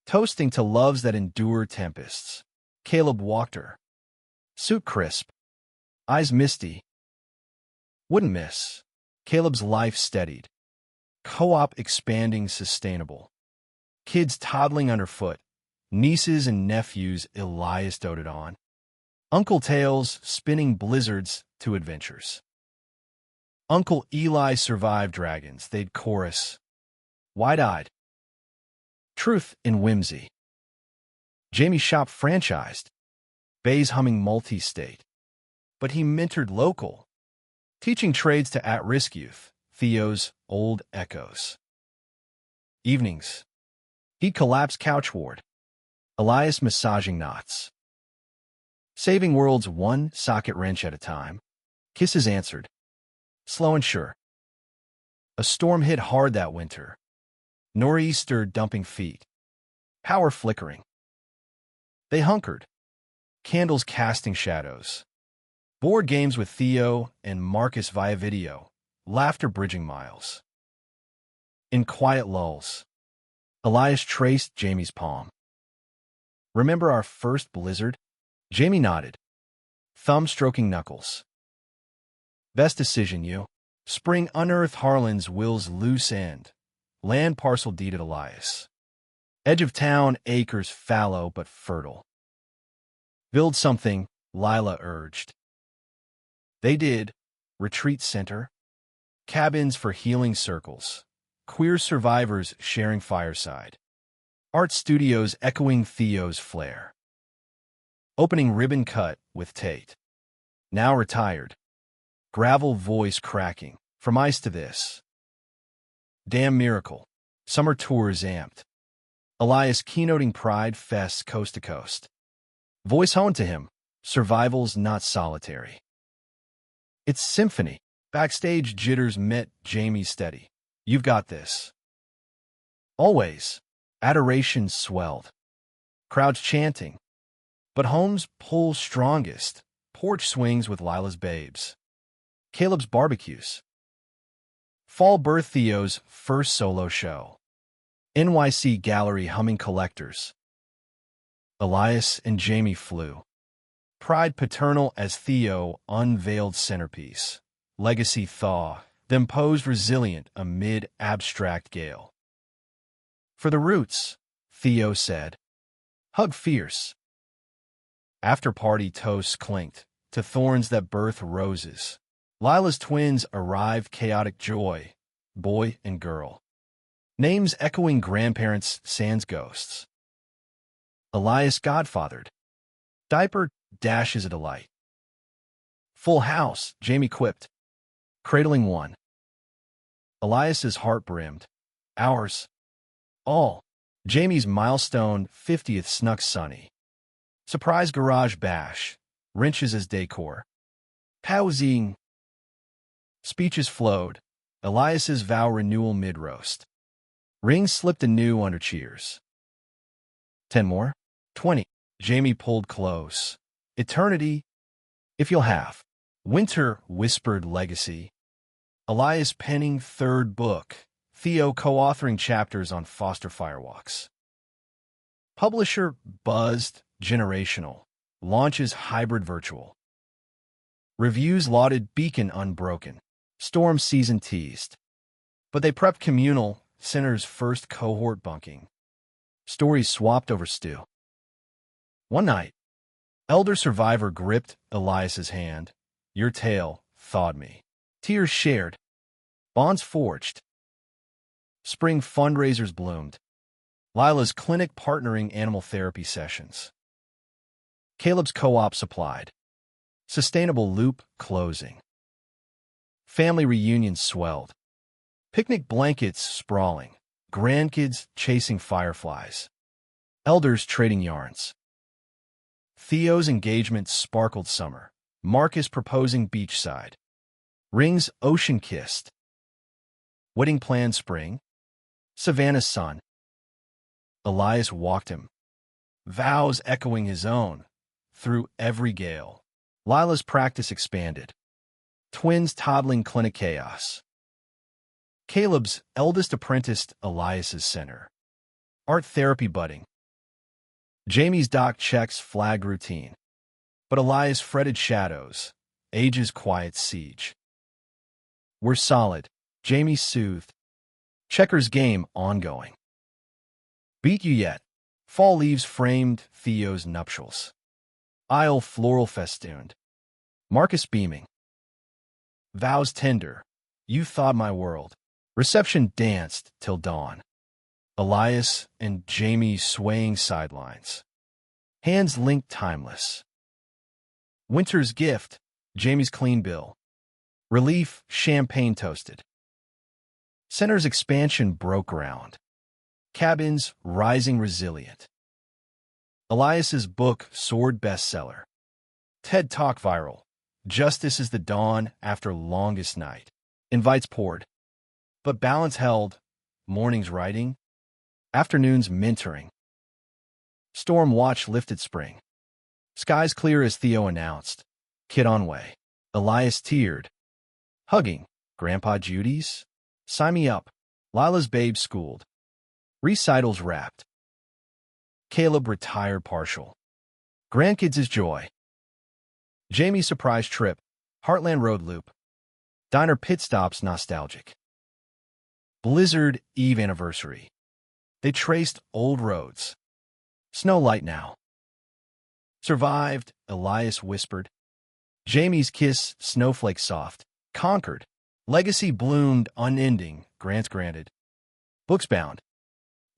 Toasting to loves that endure tempests. Caleb walked her. Suit crisp. Eyes misty. Wouldn't miss. Caleb's life steadied. Co-op expanding sustainable. Kids toddling underfoot. Nieces and nephews Elias doted on. Uncle tales spinning blizzards to adventures. Uncle Eli survived dragons, they'd chorus, wide-eyed. Truth in whimsy. Jamie's shop franchised, Bay's humming multi-state. But he mentored local, teaching trades to at-risk youth, Theo's old echoes. Evenings. He'd collapse couch ward, Elias massaging knots. Saving worlds one socket wrench at a time, kisses answered, slow and sure. A storm hit hard that winter, nor'easter dumping feet, power flickering. They hunkered, candles casting shadows. Board games with Theo and Marcus via video, laughter bridging miles. In quiet lulls, Elias traced Jamie's palm. Remember our first blizzard? Jamie nodded, thumb stroking knuckles. Best decision, you. Spring unearthed Harlan's will's loose end. Land parcel deeded Elias. Edge of town, acres fallow but fertile. Build something, Lila urged. They did. Retreat center. Cabins for healing circles. Queer survivors sharing fireside. Art studios echoing Theo's flair. Opening ribbon cut with Tate. Now retired. Gravel voice cracking. From ice to this. Damn miracle. Summer tours amped. Elias keynoting Pride Fest coast to coast. Voice honed to him. Survival's not solitary. It's symphony. Backstage jitters met Jamie steady. You've got this. Always. Adoration swelled. Crowds chanting. But home's pull strongest. Porch swings with Lila's babes. Caleb's barbecues. Fall birth Theo's first solo show. NYC gallery humming collectors. Elias and Jamie flew. Pride paternal as Theo unveiled centerpiece. Legacy thaw, them posed resilient amid abstract gale. For the roots, Theo said. Hug fierce. After-party toasts clinked to thorns that birth roses. Lila's twins arrived chaotic joy, boy and girl. Names echoing grandparents sans ghosts. Elias godfathered. Diaper dashes a delight. Full house, Jamie quipped. Cradling one. Elias's heart brimmed. Ours. All. Jamie's milestone 50th snuck sunny. Surprise garage bash. Wrenches as decor. Housing. Speeches flowed. Elias's vow renewal mid-roast. Rings slipped anew under cheers. 10 more? 20. Jamie pulled close. Eternity, if you'll have. Winter whispered legacy. Elias penning third book. Theo co-authoring chapters on foster firewalks. Publisher buzzed generational. Launches hybrid virtual. Reviews lauded Beacon unbroken. Storm season teased. But they prepped communal, Center's first cohort bunking. Stories swapped over stew. One night, elder survivor gripped Elias's hand. Your tale thawed me. Tears shared. Bonds forged. Spring fundraisers bloomed. Lila's clinic partnering animal therapy sessions. Caleb's co-op supplied. Sustainable loop closing. Family reunions swelled. Picnic blankets sprawling. Grandkids chasing fireflies. Elders trading yarns. Theo's engagement sparkled summer. Marcus proposing beachside. Rings ocean-kissed. Wedding planned spring. Savannah's son. Elias walked him. Vows echoing his own. Through every gale. Lila's practice expanded. Twins toddling clinic chaos. Caleb's eldest apprenticed Elias's center. Art therapy budding. Jamie's doc checks flagged routine. But Elias fretted shadows. Age's quiet siege. We're solid. Jamie soothed. Checkers game ongoing. Beat you yet. Fall leaves framed Theo's nuptials. Aisle floral festooned. Marcus beaming. Vows tender. You thawed my world. Reception danced till dawn. Elias and Jamie swaying sidelines. Hands linked timeless. Winter's gift. Jamie's clean bill. Relief, champagne toasted. Center's expansion broke ground. Cabins rising resilient. Elias's book soared bestseller. TED Talk viral. Justice is the dawn after longest night. Invites poured. But balance held. Mornings writing. Afternoons mentoring. Storm watch lifted spring. Skies clear as Theo announced. Kid on way. Elias teared. Hugging. Grandpa Judy's? Sign me up. Lila's babe schooled. Recitals wrapped. Caleb retired partial. Grandkids is joy. Jamie's surprise trip. Heartland Road loop. Diner pit stops nostalgic. Blizzard Eve anniversary. They traced old roads. Snow light now. Survived, Elias whispered. Jamie's kiss, snowflake soft. Conquered. Legacy bloomed, unending, grants granted. Books bound.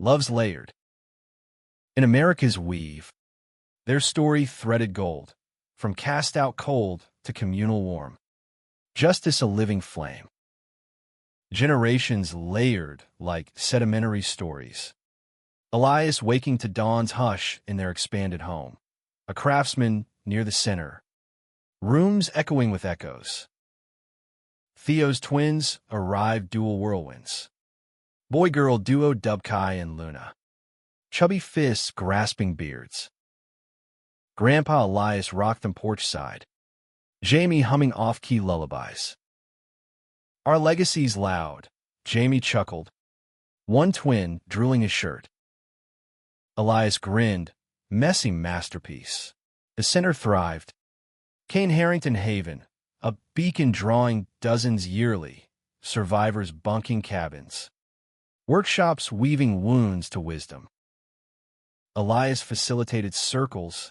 Love's layered. In America's weave, their story threaded gold, from cast out cold to communal warm. Justice a living flame. Generations layered like sedimentary stories. Elias waking to dawn's hush in their expanded home. A craftsman near the center. Rooms echoing with echoes. Theo's twins arrived dual whirlwinds. Boy-girl duo Dubkai and Luna. Chubby fists grasping beards. Grandpa Elias rocked them porch side. Jamie humming off-key lullabies. Our legacy's loud. Jamie chuckled. One twin drooling his shirt. Elias grinned. Messy masterpiece. The center thrived. Kane Harrington Haven. A beacon drawing dozens yearly. Survivors bunking cabins. Workshops weaving wounds to wisdom. Elias facilitated circles.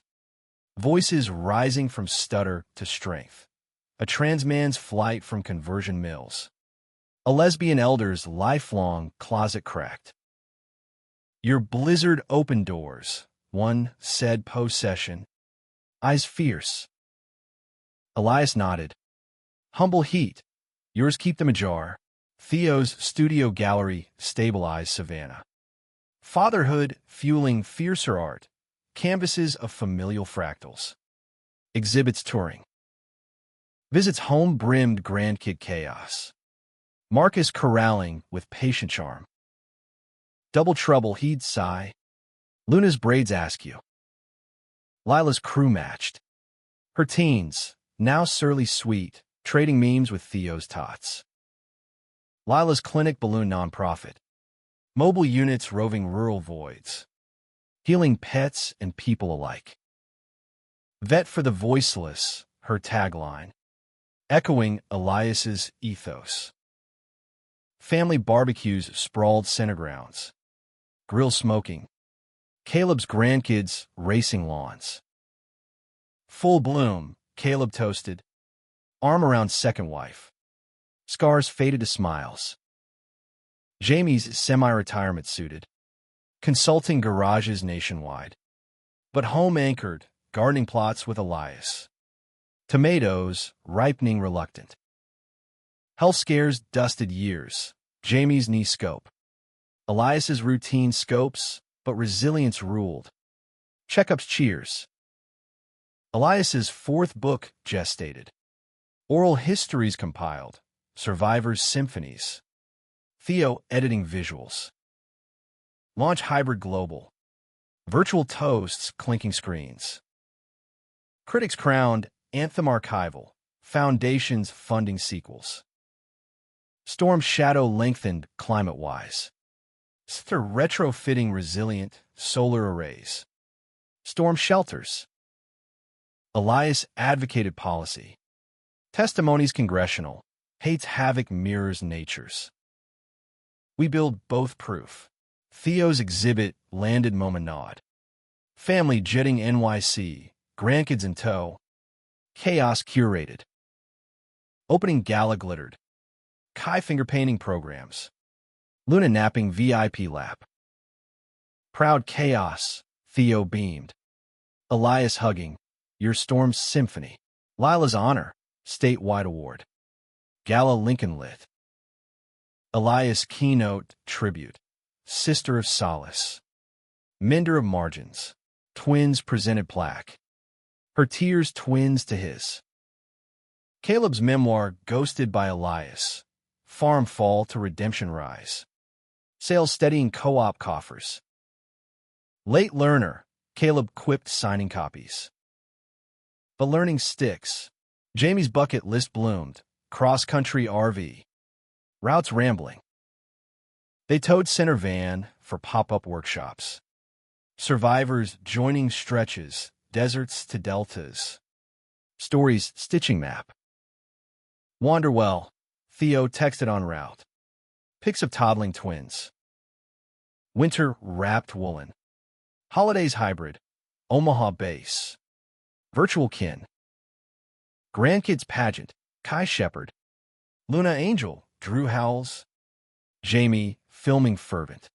Voices rising from stutter to strength. A trans man's flight from conversion mills. A lesbian elder's lifelong closet cracked. Your blizzard open doors, one said post-session. Eyes fierce. Elias nodded. Humble heat. Yours keep them ajar. Theo's studio gallery stabilized Savannah. Fatherhood fueling fiercer art. Canvases of familial fractals. Exhibits touring. Visits home-brimmed grandkid chaos. Marcus corralling with patient charm. Double trouble he'd sigh. Luna's braids ask you. Lila's crew matched. Her teens, now surly sweet, trading memes with Theo's tots. Lila's clinic balloon nonprofit. Mobile units roving rural voids. Healing pets and people alike. Vet for the voiceless, her tagline. Echoing Elias's ethos. Family barbecues sprawled center grounds. Grill smoking. Caleb's grandkids racing lawns. Full bloom, Caleb toasted. Arm around second wife. Scars faded to smiles. Jamie's semi-retirement suited. Consulting garages nationwide. But home-anchored, gardening plots with Elias. Tomatoes, ripening reluctant. Health scares dusted years. Jamie's knee scope. Elias's routine scopes, but resilience ruled. Checkups cheers. Elias's fourth book gestated. Oral histories compiled. Survivors symphonies. Theo editing visuals. Launch hybrid global. Virtual toasts clinking screens. Critics crowned Anthem archival. Foundations funding sequels. Storm shadow lengthened climate-wise. Retrofitting resilient solar arrays. Storm shelters. Elias advocated policy. Testimonies congressional. Hates havoc mirrors natures. We build both proof. Theo's exhibit landed Mominod. Family jetting NYC. Grandkids in tow. Chaos curated. Opening gala glittered. Kai finger painting programs. Luna napping VIP lap. Proud chaos, Theo beamed. Elias hugging, your Storm's symphony. Lila's honor, statewide award. Gala Lincoln lit. Elias keynote tribute. Sister of solace. Mender of margins. Twins presented plaque. Her tears twins to his. Caleb's memoir ghosted by Elias. Farm fall to redemption rise. Sales steadying co-op coffers. Late learner, Caleb quipped signing copies. But learning sticks. Jamie's bucket list bloomed. Cross-country RV. Routes rambling. They towed center van for pop-up workshops. Survivors joining stretches, deserts to deltas. Stories stitching map. Wander well, Theo texted en route. Pics of toddling twins. Winter wrapped woolen. Holidays hybrid. Omaha base. Virtual kin. Grandkids pageant. Kai Shepherd. Luna Angel. Drew Howells. Jamie filming fervent.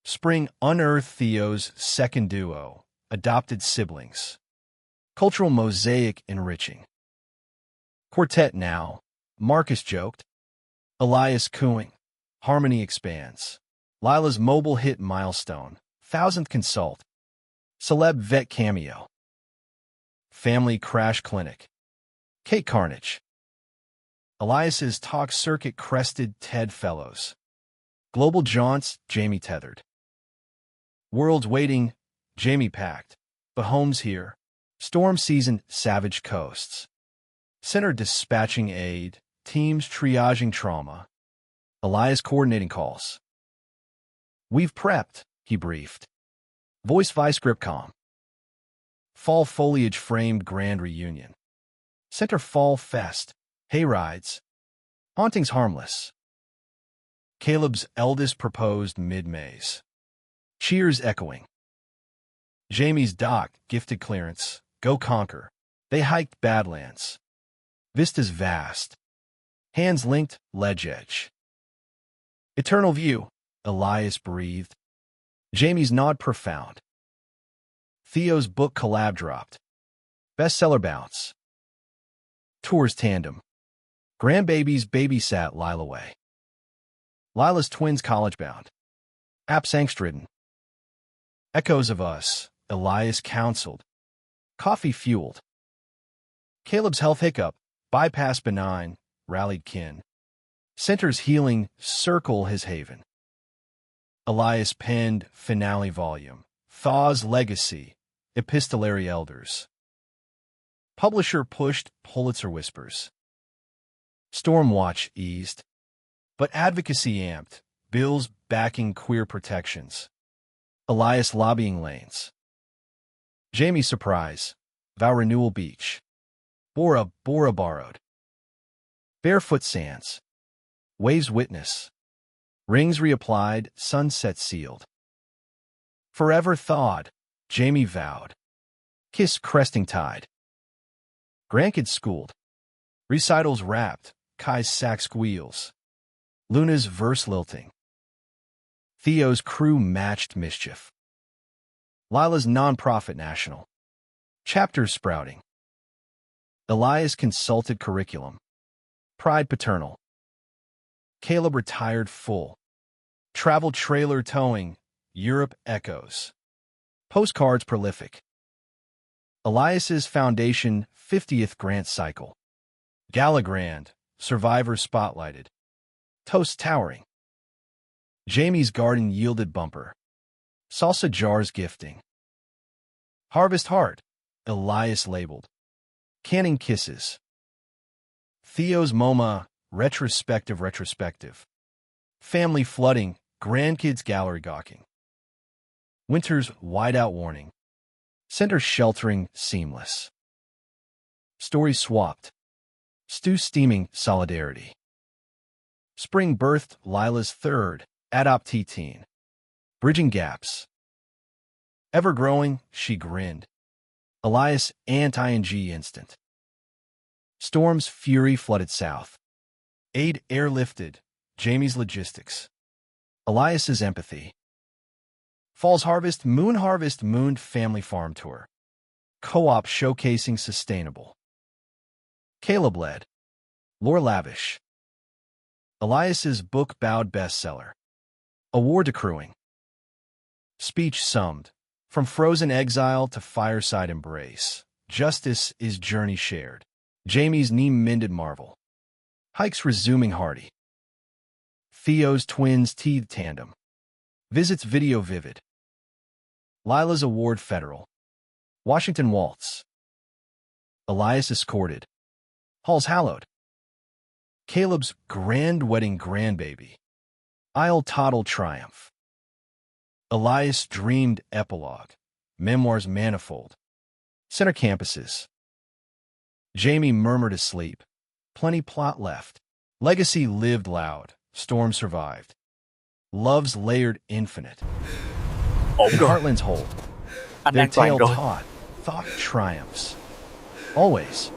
Spring unearthed Theo's second duo. Adopted siblings. Cultural mosaic enriching. Quartet now. Marcus joked. Elias cooing. Harmony expands. Lila's mobile hit milestone. 1000th consult. Celeb vet cameo. Family crash clinic. Cake carnage. Elias's talk circuit crested TED fellows. Global jaunts, Jamie tethered. World's waiting, Jamie packed. But home's here. Storm season, savage coasts. Center dispatching aid, teams triaging trauma. Elias coordinating calls. We've prepped, he briefed. Voice vice grip calm. Fall foliage framed grand reunion. Center fall fest. Hayrides. Hauntings harmless. Caleb's eldest proposed mid-Mays. Cheers echoing. Jamie's dock gifted clearance. Go conquer. They hiked Badlands. Vistas vast. Hands linked, ledge edge. Eternal view, Elias breathed. Jamie's nod profound. Theo's book collab dropped. Bestseller bounce. Tours tandem. Grandbabies babysat Lila way. Lila's twins college bound. Apps angst-ridden. Echoes of us, Elias counseled. Coffee fueled. Caleb's health hiccup, bypass benign, rallied kin. Center's healing, circle his haven. Elias penned finale volume. Thaw's legacy, epistolary elders. Publisher pushed Pulitzer whispers. Stormwatch eased. But advocacy amped, bills backing queer protections. Elias lobbying lanes. Jamie's surprise, vow renewal beach. Bora borrowed. Barefoot sands. Waves witness. Rings reapplied, sunset sealed. Forever thawed, Jamie vowed. Kiss cresting tide. Grandkids schooled. Recitals wrapped, Kai's sax squeals. Luna's verse lilting. Theo's crew matched mischief. Lila's nonprofit national. Chapters sprouting. Elias consulted curriculum. Pride paternal. Caleb retired full. Travel trailer towing. Europe echoes. Postcards prolific. Elias's foundation 50th grant cycle. Gala grand. Survivors spotlighted. Toast towering. Jamie's garden yielded bumper. Salsa jars gifting. Harvest heart. Elias labeled. Canning kisses. Theo's MoMA, retrospective. Family flooding, grandkids gallery gawking. Winter's whiteout warning. Center sheltering, seamless. Stories swapped. Stew steaming, solidarity. Spring birthed Lila's third, adoptee teen. Bridging gaps. Ever growing, she grinned. Elias ant-ing instant. Storm's fury flooded south. Aid airlifted. Jamie's logistics. Elias's empathy. Fall's Harvest Moon Family Farm Tour. Co-op showcasing sustainable. Caleb led. Lore lavish. Elias's book bowed bestseller. Award accruing. Speech summed. From frozen exile to fireside embrace. Justice is journey shared. Jamie's knee mended marvel. Hikes resuming hearty. Theo's twins teeth tandem. Visits video vivid. Lila's award federal. Washington waltz. Elias escorted. Halls hallowed. Caleb's grand wedding grandbaby. Isle toddle triumph. Elias dreamed epilogue. Memoirs manifold. Center campuses. Jamie murmured asleep. Plenty plot left. Legacy lived loud. Storm survived. Love's layered infinite. Ổn In rồi. Heartland's hold. Anh Their an toàn tale rồi. taught. Thought triumphs. Always.